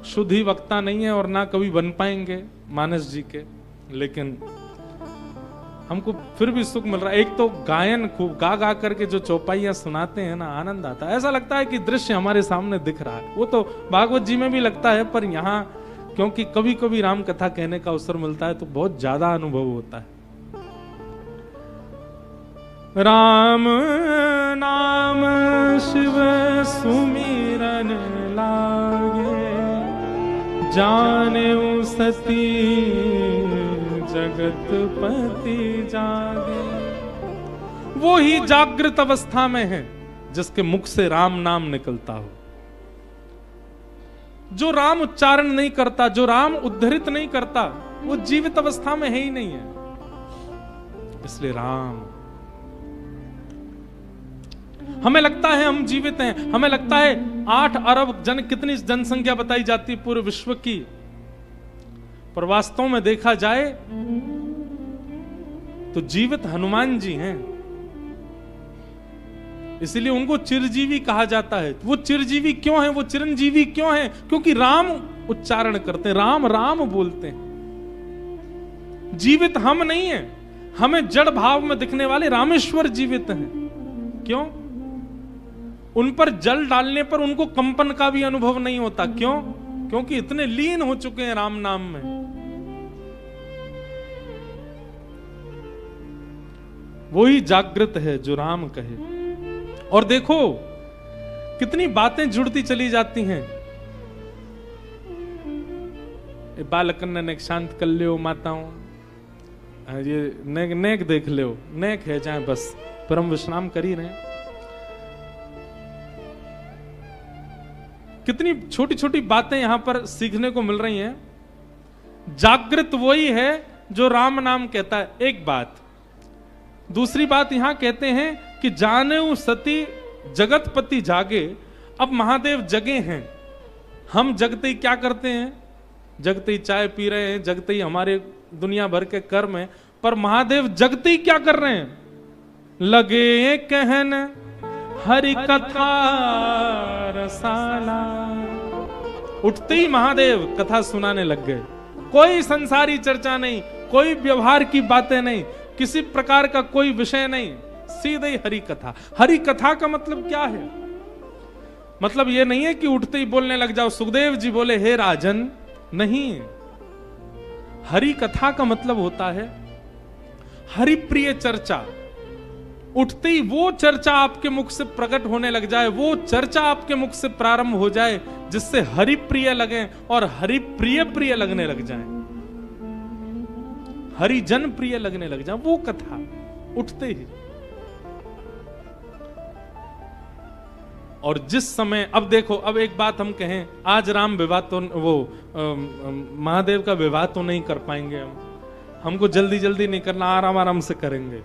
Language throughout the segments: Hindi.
शुद्ध ही वक्ता नहीं है और ना कभी बन पाएंगे मानस जी के, लेकिन हमको फिर भी सुख मिल रहा है। एक तो गायन खूब गा गा करके जो चौपाइयां सुनाते हैं ना, आनंद आता है, ऐसा लगता है कि दृश्य हमारे सामने दिख रहा है। वो तो भागवत जी में भी लगता है, पर यहाँ क्योंकि कभी कभी राम कथा कहने का अवसर मिलता है तो बहुत ज्यादा अनुभव होता है। राम नाम शिव सुमिरन लागे, जाने सती जगतपति जागे। वो ही जागृत अवस्था में है जिसके मुख से राम नाम निकलता हो। जो राम उच्चारण नहीं करता, जो राम उद्धृत नहीं करता, वो जीवित अवस्था में है ही नहीं है। इसलिए राम, हमें लगता है हम जीवित हैं, हमें लगता है 8 अरब कितनी जनसंख्या बताई जाती है पूरे विश्व की, पर वास्तव में देखा जाए तो जीवित हनुमान जी हैं। इसलिए उनको चिरजीवी कहा जाता है। वो चिरजीवी क्यों है, वो चिरंजीवी क्यों है? क्योंकि राम उच्चारण करते हैं, राम राम बोलते हैं। जीवित हम नहीं है, हमें जड़ भाव में दिखने वाले रामेश्वर जीवित हैं। क्यों? उन पर जल डालने पर उनको कंपन का भी अनुभव नहीं होता। क्यों? क्योंकि इतने लीन हो चुके हैं राम नाम में। वही जागृत है जो राम कहे। और देखो कितनी बातें जुड़ती चली जाती हैं। बालकन नेक शांत कर लियो माताओं, ये नेक नेक देख लियो, नेक है जाए बस परम विश्राम कर ही रहे। कितनी छोटी छोटी बातें यहां पर सीखने को मिल रही हैं। जागृत वही है जो राम नाम कहता है, एक बात। दूसरी बात यहां कहते हैं कि जाने सती जगतपति जागे। अब महादेव जगे हैं, हम जगते ही क्या करते हैं? जगते ही चाय पी रहे हैं, जगते ही हमारे दुनिया भर के कर्म हैं, पर महादेव जगते ही क्या कर रहे हैं? लगे कहन हरि कथा रसाला। उठते ही महादेव कथा सुनाने लग गए। कोई संसारी चर्चा नहीं, कोई व्यवहार की बातें नहीं, किसी प्रकार का कोई विषय नहीं, सीधे ही हरि कथा। हरि कथा का मतलब क्या है? मतलब यह नहीं है कि उठते ही बोलने लग जाओ, सुखदेव जी बोले हे राजन, नहीं। हरि कथा का मतलब होता है हरि प्रिय चर्चा। उठते ही वो चर्चा आपके मुख से प्रकट होने लग जाए, वो चर्चा आपके मुख से प्रारंभ हो जाए जिससे हरि प्रिय लगे और हरि प्रिय प्रिय लगने लग जाए, हरिजन प्रिय लगने लग जाए, वो कथा उठते ही। और जिस समय, अब देखो, अब एक बात हम कहें, आज राम विवाह तो महादेव का विवाह तो नहीं कर पाएंगे हमको जल्दी जल्दी नहीं करना, आराम आराम से करेंगे।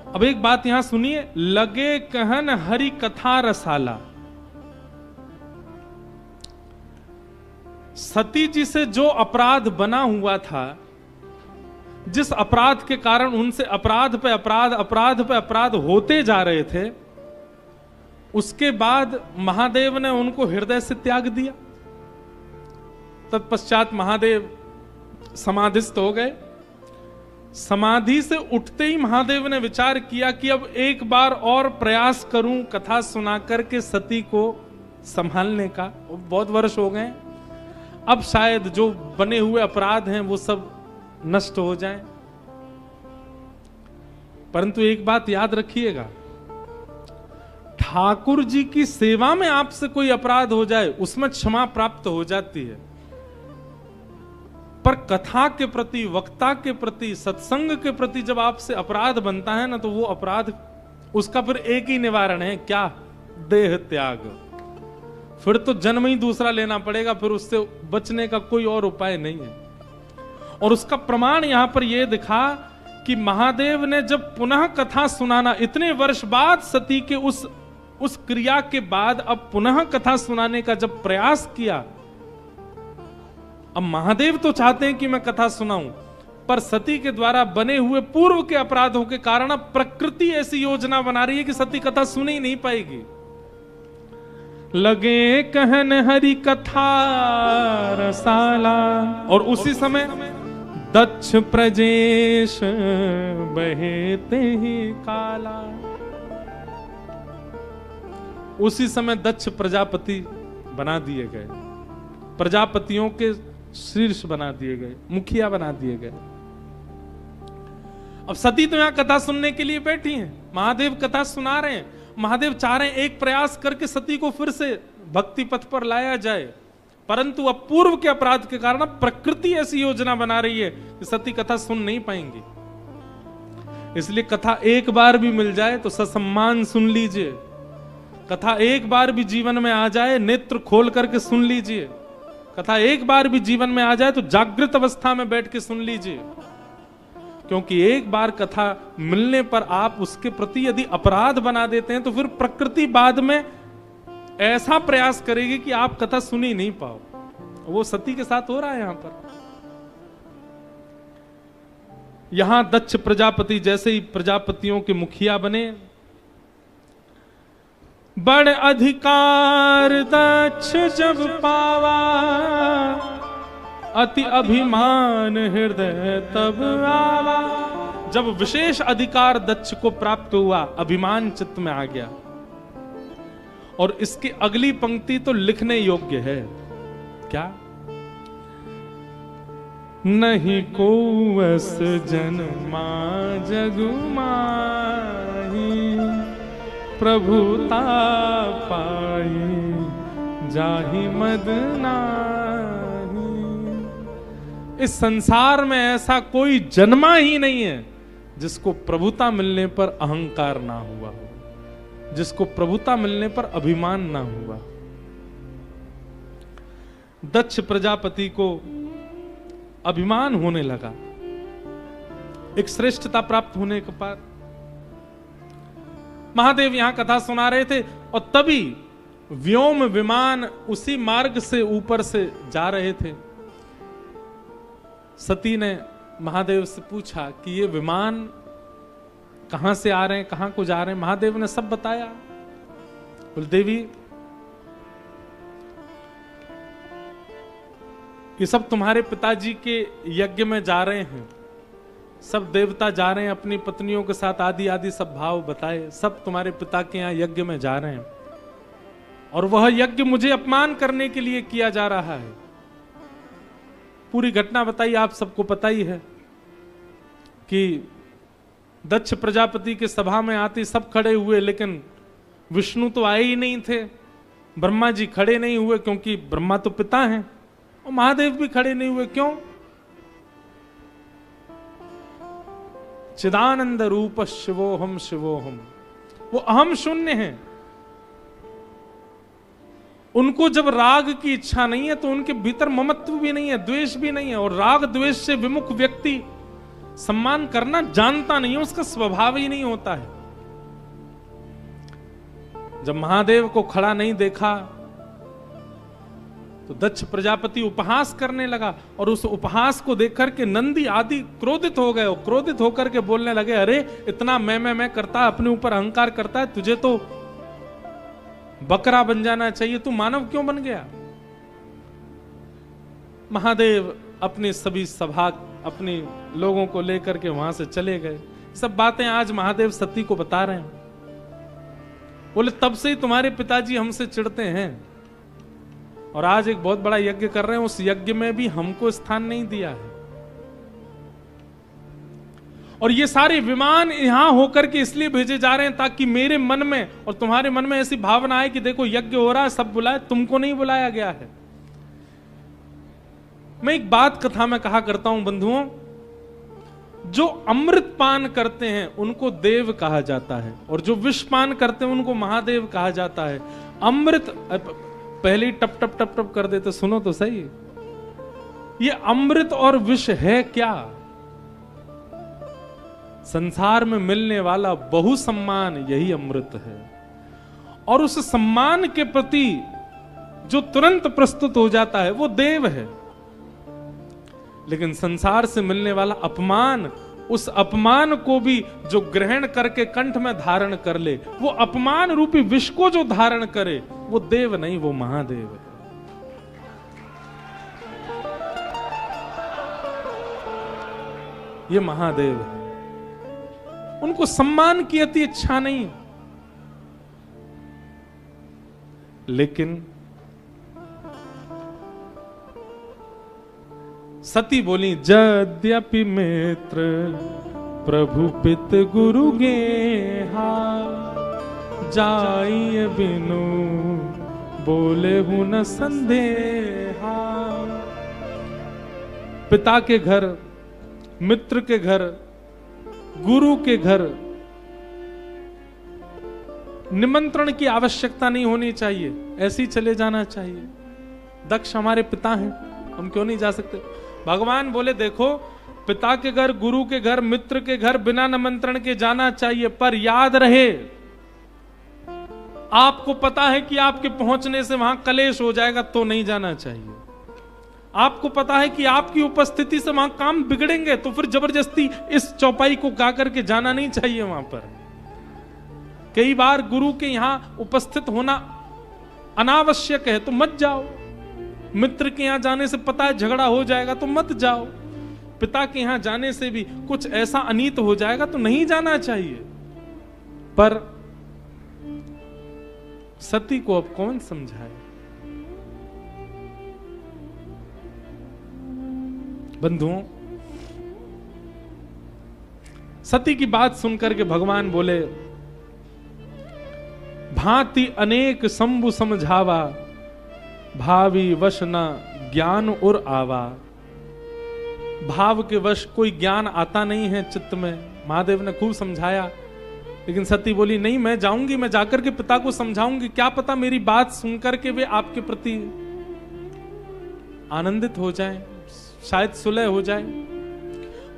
अब एक बात यहां सुनिए, लगे कहन हरि कथा रसाला। सती जी से जो अपराध बना हुआ था, जिस अपराध के कारण उनसे अपराध पे अपराध, अपराध पे अपराध होते जा रहे थे, उसके बाद महादेव ने उनको हृदय से त्याग दिया। तत्पश्चात महादेव समाधिस्थ हो गए। समाधि से उठते ही महादेव ने विचार किया कि अब एक बार और प्रयास करूं कथा सुना करके सती को संभालने का। बहुत वर्ष हो गए, अब शायद जो बने हुए अपराध हैं वो सब नष्ट हो जाएं। परंतु एक बात याद रखिएगा, ठाकुर जी की सेवा में आपसे कोई अपराध हो जाए उसमें क्षमा प्राप्त हो जाती है, पर कथा के प्रति, वक्ता के प्रति, सत्संग के प्रति जब आपसे अपराध बनता है ना, तो वो अपराध, उसका फिर एक ही निवारण है, क्या? देह त्याग। फिर तो जन्म ही दूसरा लेना पड़ेगा, फिर उससे बचने का कोई और उपाय नहीं है। और उसका प्रमाण यहां पर यह दिखा कि महादेव ने जब पुनः कथा सुनाना, इतने वर्ष बाद सती के उस क्रिया के बाद अब पुनः कथा सुनाने का जब प्रयास किया, अब महादेव तो चाहते हैं कि मैं कथा सुनाऊं, पर सती के द्वारा बने हुए पूर्व के अपराधों के कारण अब प्रकृति ऐसी योजना बना रही है कि सती कथा सुन ही नहीं पाएगी। लगे कहन हरि कथा रसाला। और उसी समय दक्ष प्रजेश बहेते ही काला। उसी समय दक्ष प्रजापति बना दिए गए, प्रजापतियों के शीर्ष बना दिए गए, मुखिया बना दिए गए। अब सती तो यहां कथा सुनने के लिए बैठी हैं, महादेव कथा सुना रहे हैं। महादेव चाह रहे हैं एक प्रयास करके सती को फिर से भक्ति पथ पर लाया जाए, परंतु अब पूर्व के अपराध के कारण प्रकृति ऐसी योजना बना रही है कि सती कथा सुन नहीं पाएंगी। इसलिए कथा एक बार भी मिल जाए तो ससम्मान सुन लीजिए, कथा एक बार भी जीवन में आ जाए नेत्र खोल करके सुन लीजिए, कथा एक बार भी जीवन में आ जाए तो जागृत अवस्था में बैठ के सुन लीजिए। क्योंकि एक बार कथा मिलने पर आप उसके प्रति यदि अपराध बना देते हैं तो फिर प्रकृति बाद में ऐसा प्रयास करेगी कि आप कथा सुन ही नहीं पाओ। वो सती के साथ हो रहा है यहां पर। यहां दक्ष प्रजापति जैसे ही प्रजापतियों के मुखिया बने, बड़ अधिकार दक्ष जब पावा, अति अभिमान हृदय तब आवा। जब विशेष अधिकार दक्ष को प्राप्त हुआ, अभिमान चित्त में आ गया। और इसकी अगली पंक्ति तो लिखने योग्य है। क्या? नहीं को अस जन्मा जगु माही, प्रभुता पाई जाहि मद नाही। इस संसार में ऐसा कोई जन्मा ही नहीं है जिसको प्रभुता मिलने पर अहंकार ना हुआ हो, जिसको प्रभुता मिलने पर अभिमान ना हुआ। दक्ष प्रजापति को अभिमान होने लगा एक श्रेष्ठता प्राप्त होने के बाद। महादेव यहां कथा सुना रहे थे और तभी व्योम विमान उसी मार्ग से ऊपर से जा रहे थे। सती ने महादेव से पूछा कि ये विमान कहां से आ रहे हैं, कहां को जा रहे हैं। महादेव ने सब बताया। बोल देवी, ये सब तुम्हारे पिताजी के यज्ञ में जा रहे हैं, सब देवता जा रहे हैं अपनी पत्नियों के साथ, आदि आदि सब भाव बताए, सब तुम्हारे पिता के यहां यज्ञ में जा रहे हैं और वह यज्ञ मुझे अपमान करने के लिए किया जा रहा है। पूरी घटना बताई, आप सबको पता ही है कि दक्ष प्रजापति के सभा में आते सब खड़े हुए, लेकिन विष्णु तो आए ही नहीं थे, ब्रह्मा जी खड़े नहीं हुए क्योंकि ब्रह्मा तो पिता हैं, और महादेव भी खड़े नहीं हुए। क्यों? चिदानंद रूप शिवोहम शिवोहम, वो अहम शून्य है। उनको जब राग की इच्छा नहीं है तो उनके भीतर ममत्व भी नहीं है, द्वेष भी नहीं है। और राग द्वेष से विमुख व्यक्ति सम्मान करना जानता नहीं है, उसका स्वभाव ही नहीं होता है। जब महादेव को खड़ा नहीं देखा तो दक्ष प्रजापति उपहास करने लगा और उस उपहास को देख करके नंदी आदि क्रोधित हो गए और क्रोधित होकर के बोलने लगे, अरे इतना मैं करता है, अपने ऊपर अहंकार करता है, तुझे तो बकरा बन जाना चाहिए, तू मानव क्यों बन गया। महादेव अपने सभी सभा अपने लोगों को लेकर के वहां से चले गए। सब बातें आज महादेव सती को बता रहे हैं। बोले तब से ही तुम्हारे पिताजी हमसे चिढ़ते हैं और आज एक बहुत बड़ा यज्ञ कर रहे हैं, उस यज्ञ में भी हमको स्थान नहीं दिया है। और ये सारे विमान यहां होकर के इसलिए भेजे जा रहे हैं ताकि मेरे मन में और तुम्हारे मन में ऐसी भावना आए कि देखो यज्ञ हो रहा है, सब बुलाए, तुमको नहीं बुलाया गया है। मैं एक बात कथा में कहा करता हूं बंधुओं, जो अमृत पान करते हैं उनको देव कहा जाता है और जो विष पान करते हैं उनको महादेव कहा जाता है। अमृत पहले ही टप टप टप टप कर देते, सुनो तो सही, ये अमृत और विष है क्या? संसार में मिलने वाला बहु सम्मान यही अमृत है और उस सम्मान के प्रति जो तुरंत प्रस्तुत हो जाता है वो देव है। लेकिन संसार से मिलने वाला अपमान उस अपमान को भी जो ग्रहण करके कंठ में धारण कर ले, वो अपमान रूपी विष को जो धारण करे, वो देव नहीं, वो महादेव है। ये महादेव है। उनको सम्मान की अति इच्छा नहीं, लेकिन सती बोली, यद्यपि मित्र प्रभु पित गुरु गेहा, जाइए बिनु बोले हूं न संदेहा। पिता के घर, मित्र के घर, गुरु के घर निमंत्रण की आवश्यकता नहीं होनी चाहिए, ऐसे ही चले जाना चाहिए। दक्ष हमारे पिता हैं, हम क्यों नहीं जा सकते? भगवान बोले देखो, पिता के घर, गुरु के घर, मित्र के घर बिना निमंत्रण के जाना चाहिए, पर याद रहे आपको पता है कि आपके पहुंचने से वहां कलेश हो जाएगा तो नहीं जाना चाहिए। आपको पता है कि आपकी उपस्थिति से वहां काम बिगड़ेंगे तो फिर जबरदस्ती इस चौपाई को गा करके जाना नहीं चाहिए वहां पर। कई बार गुरु के यहां उपस्थित होना अनावश्यक है तो मत जाओ। मित्र के यहां जाने से पता है झगड़ा हो जाएगा तो मत जाओ। पिता के यहां जाने से भी कुछ ऐसा अनीत हो जाएगा तो नहीं जाना चाहिए। पर सती को अब कौन समझाए? बंधुओं, सती की बात सुनकर के भगवान बोले, भांति अनेक शंभु समझावा, भावी वश न ज्ञान और आवा। भाव के वश कोई ज्ञान आता नहीं है चित्त में। महादेव ने खूब समझाया, लेकिन सती बोली नहीं, मैं जाऊंगी, मैं जाकर के पिता को समझाऊंगी, क्या पता मेरी बात सुनकर के वे आपके प्रति आनंदित हो जाएं, शायद सुलह हो जाए।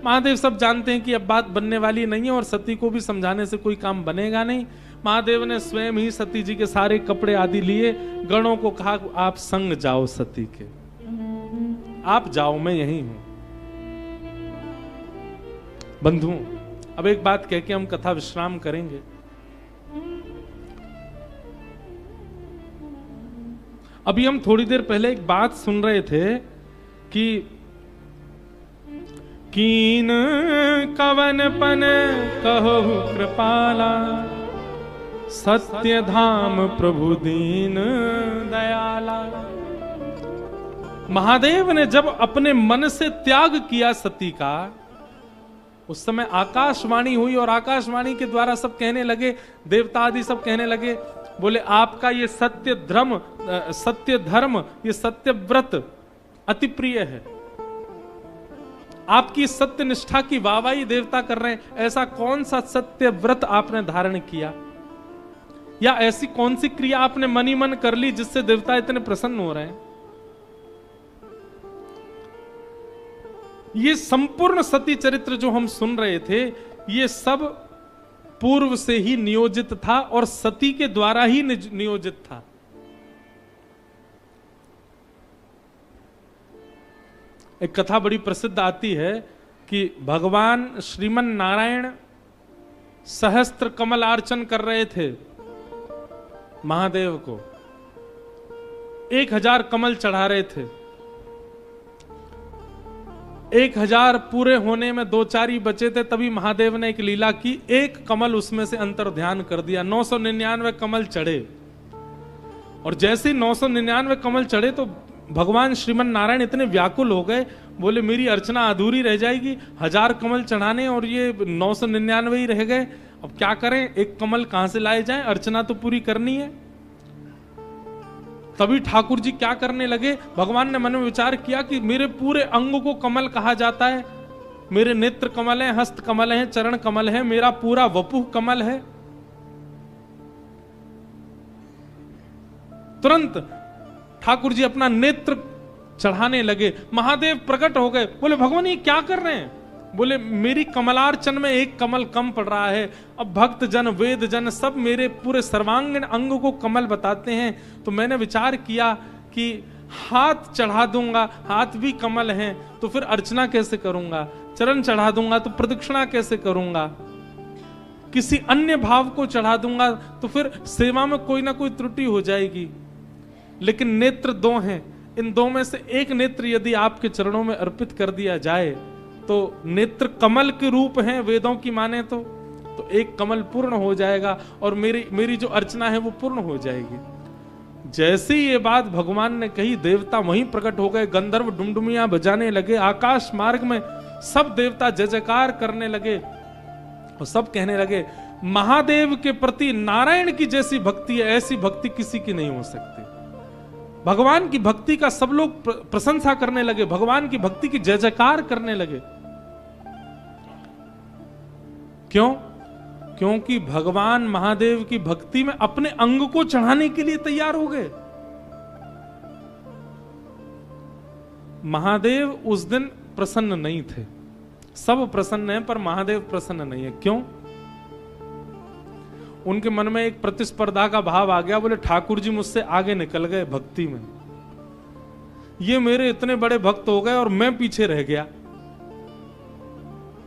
महादेव सब जानते हैं कि अब बात बनने वाली नहीं है और सती को भी समझाने से कोई काम बनेगा नहीं। महादेव ने स्वयं ही सती जी के सारे कपड़े आदि लिए, गणों को कहा आप संग जाओ सती के, आप जाओ, मैं यहीं हूं। बंधुओं, अब एक बात कह के हम कथा विश्राम करेंगे। अभी हम थोड़ी देर पहले एक बात सुन रहे थे कि कीन कवन पन कहो कृपाला, सत्य धाम प्रभु दीन दयाला। महादेव ने जब अपने मन से त्याग किया सती का, उस समय आकाशवाणी हुई और आकाशवाणी के द्वारा सब कहने लगे, देवता आदि सब कहने लगे, बोले आपका ये सत्य धर्म, ये सत्य व्रत अति प्रिय है। आपकी सत्य निष्ठा की वाहवाही देवता कर रहे हैं। ऐसा कौन सा सत्य व्रत आपने धारण किया, या ऐसी कौन सी क्रिया आपने मन ही मन कर ली जिससे देवता इतने प्रसन्न हो रहे हैं? ये संपूर्ण सती चरित्र जो हम सुन रहे थे, ये सब पूर्व से ही नियोजित था और सती के द्वारा ही नियोजित था। एक कथा बड़ी प्रसिद्ध आती है कि भगवान श्रीमन नारायण सहस्त्र कमलार्चन कर रहे थे महादेव को, 1000 कमल चढ़ा रहे थे। 1000 पूरे होने में 2-4 ही बचे थे, तभी महादेव ने एक लीला की, एक कमल उसमें से अंतर ध्यान कर दिया। 999 कमल चढ़े, और जैसे 999 कमल चढ़े तो भगवान श्रीमन नारायण इतने व्याकुल हो गए, बोले मेरी अर्चना अधूरी रह जाएगी, 1000 कमल चढ़ाने और ये 999 ही रह गए, अब क्या करें, एक कमल कहां से लाए जाएं, अर्चना तो पूरी करनी है। तभी ठाकुर जी क्या करने लगे, भगवान ने मन में विचार किया कि मेरे पूरे अंग को कमल कहा जाता है, मेरे नेत्र कमल है, हस्त कमल है, चरण कमल है, मेरा पूरा वपुः कमल है। तुरंत ठाकुर जी अपना नेत्र चढ़ाने लगे। महादेव प्रकट हो गए, बोले भगवान ये क्या कर रहे हैं? बोले मेरी कमलार्चन में एक कमल कम पड़ रहा है। अब भक्त जन, वेद जन सब मेरे पूरे सर्वांगीण अंग को कमल बताते हैं, तो मैंने विचार किया कि हाथ चढ़ा दूंगा, हाथ भी कमल हैं, तो फिर अर्चना कैसे करूंगा? चरण चढ़ा दूंगा तो प्रदक्षिणा कैसे करूंगा, किसी अन्य भाव को चढ़ा दूंगा तो फिर सेवा में कोई ना कोई त्रुटि हो जाएगी। लेकिन नेत्र दो हैं, इन दो में से एक नेत्र यदि आपके चरणों में अर्पित कर दिया जाए तो नेत्र कमल के रूप हैं वेदों की माने तो एक कमल पूर्ण हो जाएगा और मेरी जो अर्चना है वो पूर्ण हो जाएगी। जैसे ये बात भगवान ने कही, देवता वहीं प्रकट हो गए, गंधर्व डुमडुमियां बजाने लगे, आकाश मार्ग में सब देवता जय जयकार करने लगे और सब कहने लगे महादेव के प्रति नारायण की जैसी भक्ति है, ऐसी भक्ति किसी की नहीं हो सकती। भगवान की भक्ति का सब लोग प्रशंसा करने लगे, भगवान की भक्ति की जय जयकार करने लगे। क्यों? क्योंकि भगवान महादेव की भक्ति में अपने अंग को चढ़ाने के लिए तैयार हो गए। महादेव उस दिन प्रसन्न नहीं थे, सब प्रसन्न हैं पर महादेव प्रसन्न नहीं है। क्यों? उनके मन में एक प्रतिस्पर्धा का भाव आ गया, बोले ठाकुर जी मुझसे आगे निकल गए भक्ति में, ये मेरे इतने बड़े भक्त हो गए और मैं पीछे रह गया।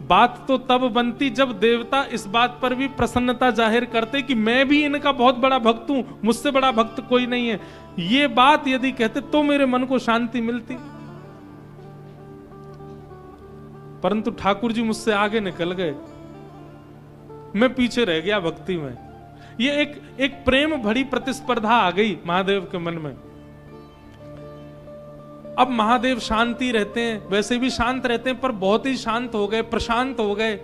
बात तो तब बनती जब देवता इस बात पर भी प्रसन्नता जाहिर करते कि मैं भी इनका बहुत बड़ा भक्त हूं, मुझसे बड़ा भक्त कोई नहीं है। ये बात यदि कहते तो मेरे मन को शांति मिलती, परंतु ठाकुर जी मुझसे आगे निकल गए, मैं पीछे रह गया भक्ति में। ये एक प्रेम भरी प्रतिस्पर्धा आ गई महादेव के मन में। अब महादेव शांति रहते हैं, वैसे भी शांत रहते हैं, पर बहुत ही शांत हो गए, प्रशांत हो गए,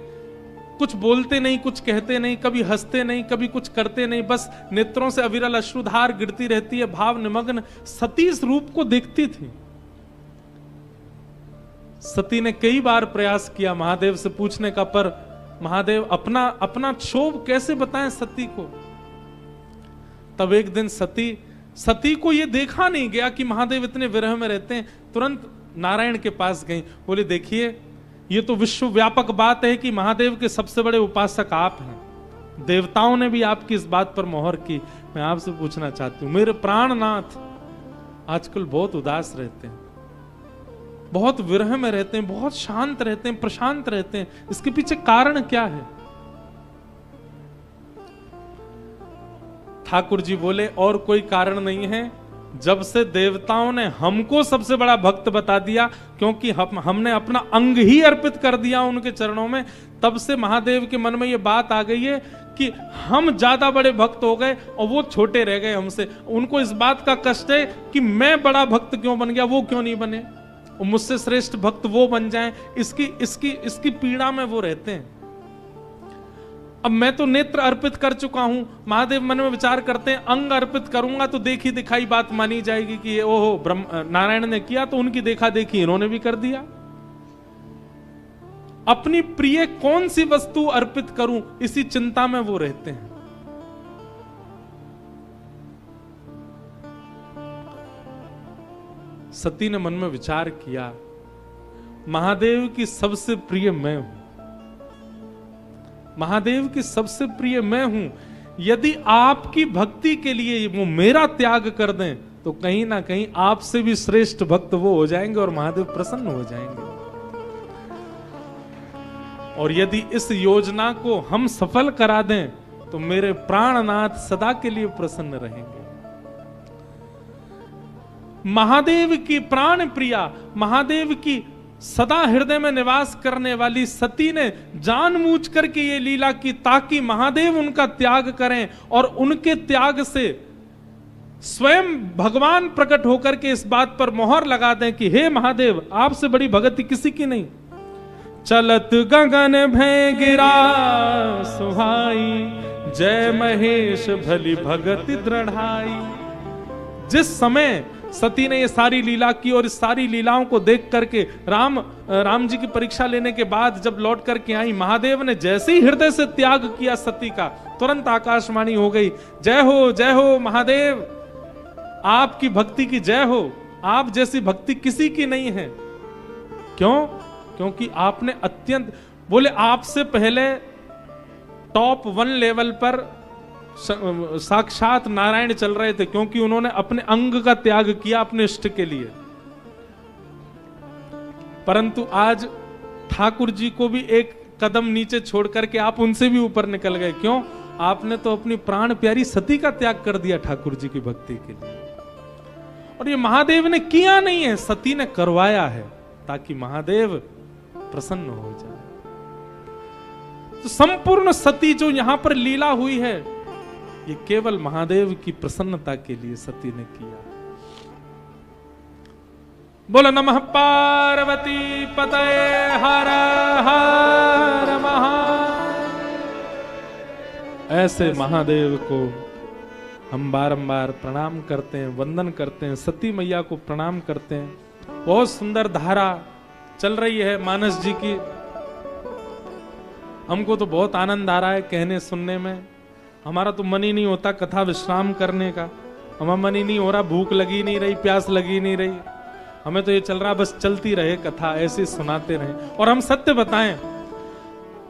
कुछ बोलते नहीं, कुछ कहते नहीं, कभी हंसते नहीं, कभी कुछ करते नहीं, बस नेत्रों से अविरल अश्रुधार गिरती रहती है, भाव निमग्न। सती इस रूप को देखती थी। सती ने कई बार प्रयास किया महादेव से पूछने का, पर महादेव अपना क्षोभ कैसे बताएं सती को। तब एक दिन सती को यह देखा नहीं गया कि महादेव इतने विरह में रहते हैं, तुरंत नारायण के पास गई, बोले देखिए ये तो विश्वव्यापक बात है कि महादेव के सबसे बड़े उपासक आप हैं, देवताओं ने भी आपकी इस बात पर मोहर की। मैं आपसे पूछना चाहती हूँ, मेरे प्राणनाथ आजकल बहुत उदास रहते हैं, बहुत विरह में रहते हैं, बहुत शांत रहते हैं, प्रशांत रहते हैं, इसके पीछे कारण क्या है? ठाकुर जी बोले और कोई कारण नहीं है, जब से देवताओं ने हमको सबसे बड़ा भक्त बता दिया, क्योंकि हमने अपना अंग ही अर्पित कर दिया उनके चरणों में, तब से महादेव के मन में ये बात आ गई है कि हम ज्यादा बड़े भक्त हो गए और वो छोटे रह गए हमसे। उनको इस बात का कष्ट है कि मैं बड़ा भक्त क्यों बन गया, वो क्यों नहीं बने, और मुझसे श्रेष्ठ भक्त वो बन जाएं, इसकी पीड़ा में वो रहते हैं। अब मैं तो नेत्र अर्पित कर चुका हूं, महादेव मन में विचार करते हैं अंग अर्पित करूंगा तो देखी दिखाई बात मानी जाएगी कि ओहो नारायण ने किया तो उनकी देखा देखी इन्होंने भी कर दिया। अपनी प्रिय कौन सी वस्तु अर्पित करूं, इसी चिंता में वो रहते हैं। सती ने मन में विचार किया, महादेव की सबसे प्रिय मैं हूं, महादेव की सबसे प्रिय मैं हूं, यदि आपकी भक्ति के लिए वो मेरा त्याग कर दें तो कहीं ना कहीं आपसे भी श्रेष्ठ भक्त वो हो जाएंगे और महादेव प्रसन्न हो जाएंगे। और यदि इस योजना को हम सफल करा दें तो मेरे प्राणनाथ सदा के लिए प्रसन्न रहेंगे। महादेव की प्राण प्रिया, महादेव की सदा हृदय में निवास करने वाली सती ने जानबूझ करके ये लीला की ताकि महादेव उनका त्याग करें और उनके त्याग से स्वयं भगवान प्रकट होकर के इस बात पर मोहर लगा दें कि हे महादेव आपसे बड़ी भक्ति किसी की नहीं। चलत गगन भय गिरा सुहाई, जय महेश भली भगति दृढ़ाई। जिस समय सती ने ये सारी लीला की और इस सारी लीलाओं को देख करके राम जी की परीक्षा लेने के बाद जब लौट करके आई, महादेव ने जैसे ही हृदय से त्याग किया सती का, तुरंत आकाशवाणी हो गई, जय हो महादेव, आपकी भक्ति की जय हो, आप जैसी भक्ति किसी की नहीं है। क्यों? क्योंकि आपने अत्यंत, बोले आपसे पहले टॉप 1 लेवल पर साक्षात नारायण चल रहे थे, क्योंकि उन्होंने अपने अंग का त्याग किया अपने इष्ट के लिए। परंतु आज ठाकुर जी को भी एक कदम नीचे छोड़ करके आप उनसे भी ऊपर निकल गए। क्यों? आपने तो अपनी प्राण प्यारी सती का त्याग कर दिया ठाकुर जी की भक्ति के लिए। और ये महादेव ने किया नहीं है, सती ने करवाया है, ताकि महादेव प्रसन्न हो जाए। तो संपूर्ण सती जो यहां पर लीला हुई है, ये केवल महादेव की प्रसन्नता के लिए सती ने किया। बोलो नमः पार्वती पतये हर हर महादेव। ऐसे महादेव को हम बारंबार प्रणाम करते हैं, वंदन करते हैं, सती मैया को प्रणाम करते हैं। बहुत सुंदर धारा चल रही है मानस जी की, हमको तो बहुत आनंद आ रहा है कहने सुनने में। हमारा तो मन ही नहीं होता कथा विश्राम करने का, हमारा मन ही नहीं हो रहा, भूख लगी नहीं रही, प्यास लगी नहीं रही, हमें तो ये चल रहा बस चलती रहे कथा, ऐसे सुनाते रहे। और हम सत्य बताएं,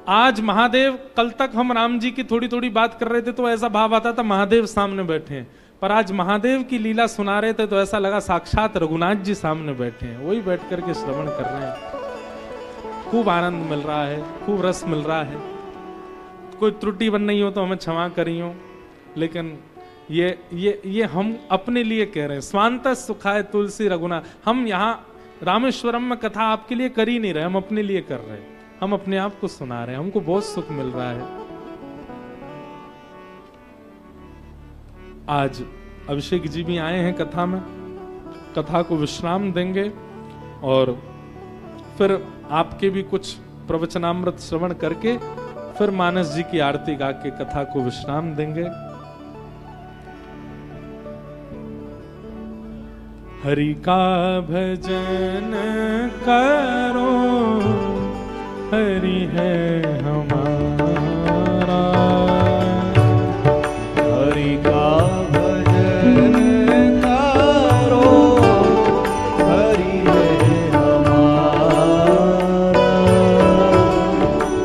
आज महादेव, कल तक हम राम जी की थोड़ी थोड़ी बात कर रहे थे तो ऐसा भाव आता था महादेव सामने बैठे हैं, पर आज महादेव की लीला सुना रहे थे तो ऐसा लगा साक्षात रघुनाथ जी सामने बैठे हैं, वही बैठ करके श्रवण कर रहे हैं। खूब आनंद मिल रहा है, खूब रस मिल रहा है। कोई त्रुटि बन नहीं हो तो हमें क्षमा करियो, लेकिन ये हम अपने लिए कह रहे हैं। स्वांत सुखाय तुलसी रघुनाथ, हम यहाँ रामेश्वरम में कथा आपके लिए कर ही नहीं रहे, हम अपने लिए कर रहे हैं, हम अपने आप को सुना रहे हैं, हमको बहुत सुख मिल रहा है। आज अभिषेक जी भी आए हैं कथा में, कथा को विश्राम देंगे और फिर आपके भी कुछ प्रवचनामृत श्रवण करके फिर मानस जी की आरती गा के कथा को विश्राम देंगे। हरि का भजन करो, हरि है हमारा, हरि का भजन करो, हरि है हमारा,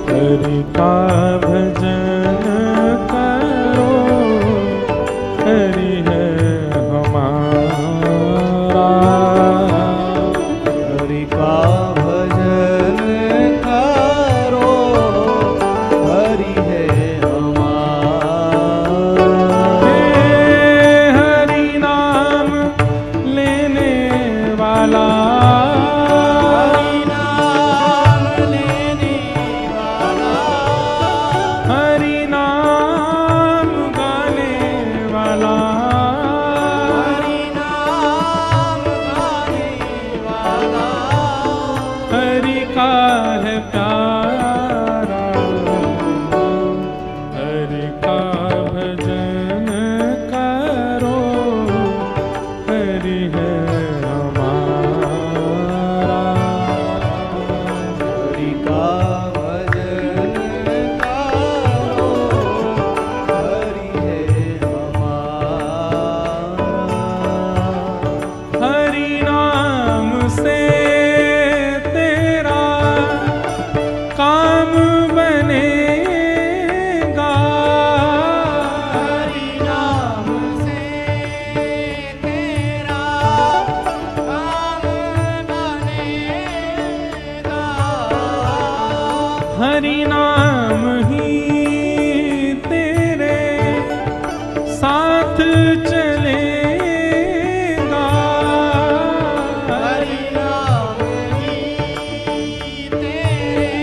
हरि का भजन करो, हरि है हमारा, हरि का भजन करो, हरि है हमारा, हरि नाम लेने वाला, हरि नाम लेने वाला, हरि नाम गाने वाला, हरि नाम गाने वाला, हरि का है प्यारा, हरि का भजन करो, हरि है हमारा, हरि का भजन करो, हरि है हमारा, हरि नाम से तेरा काम बनेगा, हरि नाम से तेरा काम बनेगा, हरि नाम ही तेरे साथ चलेगा, हरि नाम ही तेरे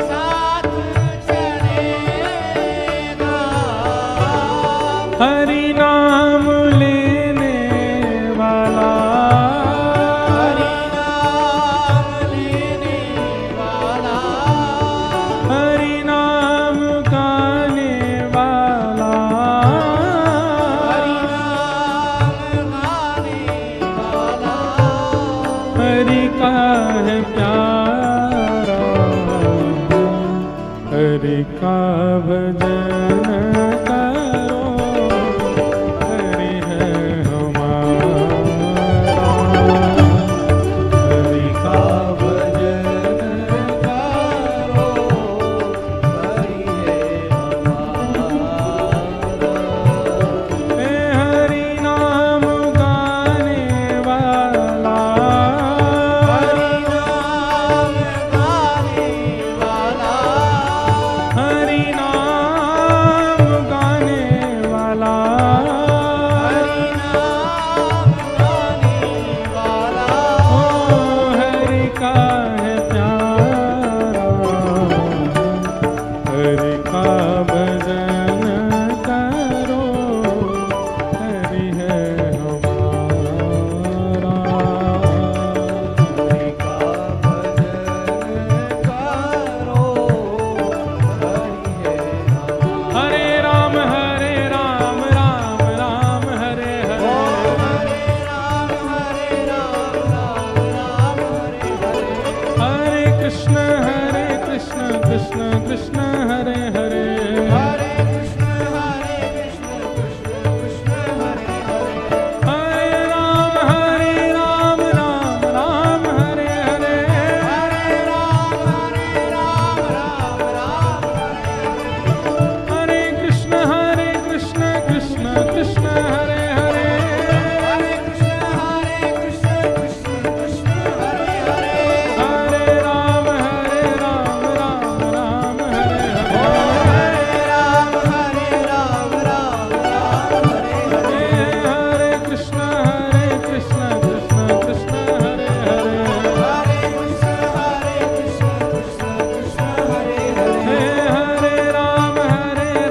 साथ चलेगा, हरि नाम लेने वाला, हरि नाम लेने वाला, हरि नाम गाने वाला, हरि नाम गाने वाला, हरि का है प्यारा, हरि का भजन करो, हरि है हमारा, हरि का भजन करो, हरि है हमारा, हरि नाम गाने वाला, हरि नाम गाने कृष्ण हरे हरे हरे कृष्ण कृष्ण कृष्ण हरे हरे हरे राम राम राम हरे हरे हरे राम राम राम हरे कृष्ण कृष्ण कृष्ण हरे हरे हरे कृष्ण कृष्ण हरे हरे हरे राम राम राम हरे हरे हरे राम राम हरे हरे हरे कृष्ण कृष्ण कृष्ण हरे हरे हरे कृष्ण कृष्ण हरे हरे हरे राम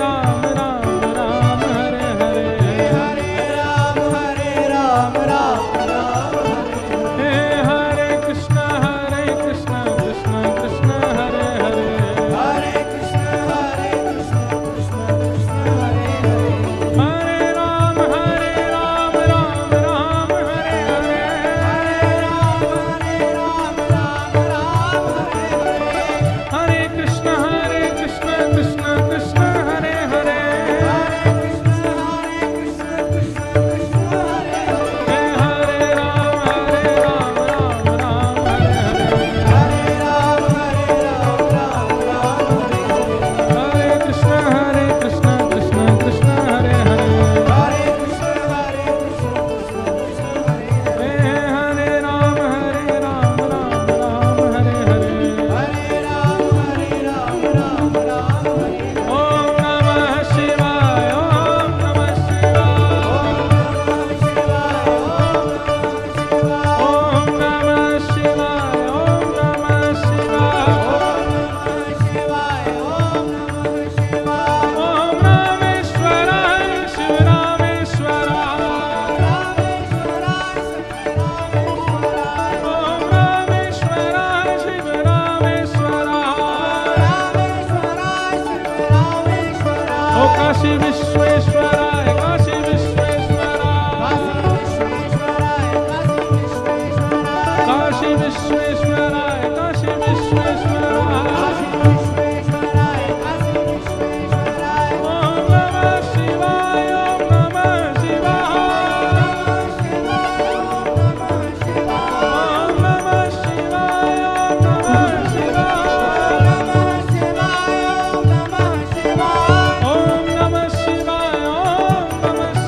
राम राम हरे हरे हरे राम राम हरे हरे कृष्ण कृष्ण कृष्ण हरे हरे हरे कृष्ण कृष्ण हरे हरे हरे राम राम राम हरे हरे हरे कृष्ण कृष्ण कृष्ण हरे हरे हरे राम राम हरे हरे हरे कृष्ण कृष्ण कृष्ण हरे हरे हरे राम राम हरे हरे ओम नमः शिवाय ओम नमः शिवाय ओम नमः शिवाय ओम नमः शिवाय ओम रामेश्वराय शिव रामेश्वराय ओम रामेश्वराय शिव रामेश्वराय ओ काशी विश्वेश्वराय काशी विश्वेश्वराय काशी विश्वेश्वराय काशी विश्वेश्वराय ओम नमः शिवाय ओम नमः शिवाय ओम नमः शिवाय ओम नमः शिवाय ओम नमः शिवाय ओम नमः शिवाय ओम नमः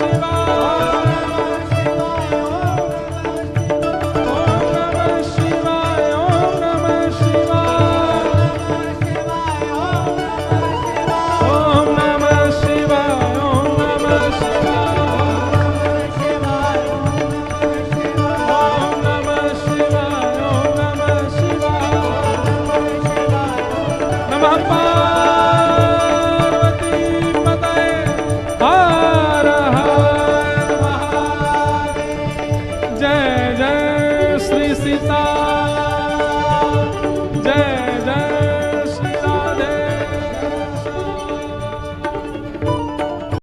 शिवाय ओम नमः शिवाय ओम नमः शिवाय ओम नमः शिवाय नमः पार्वती पतये हर हर महादेव जय जय श्री सीता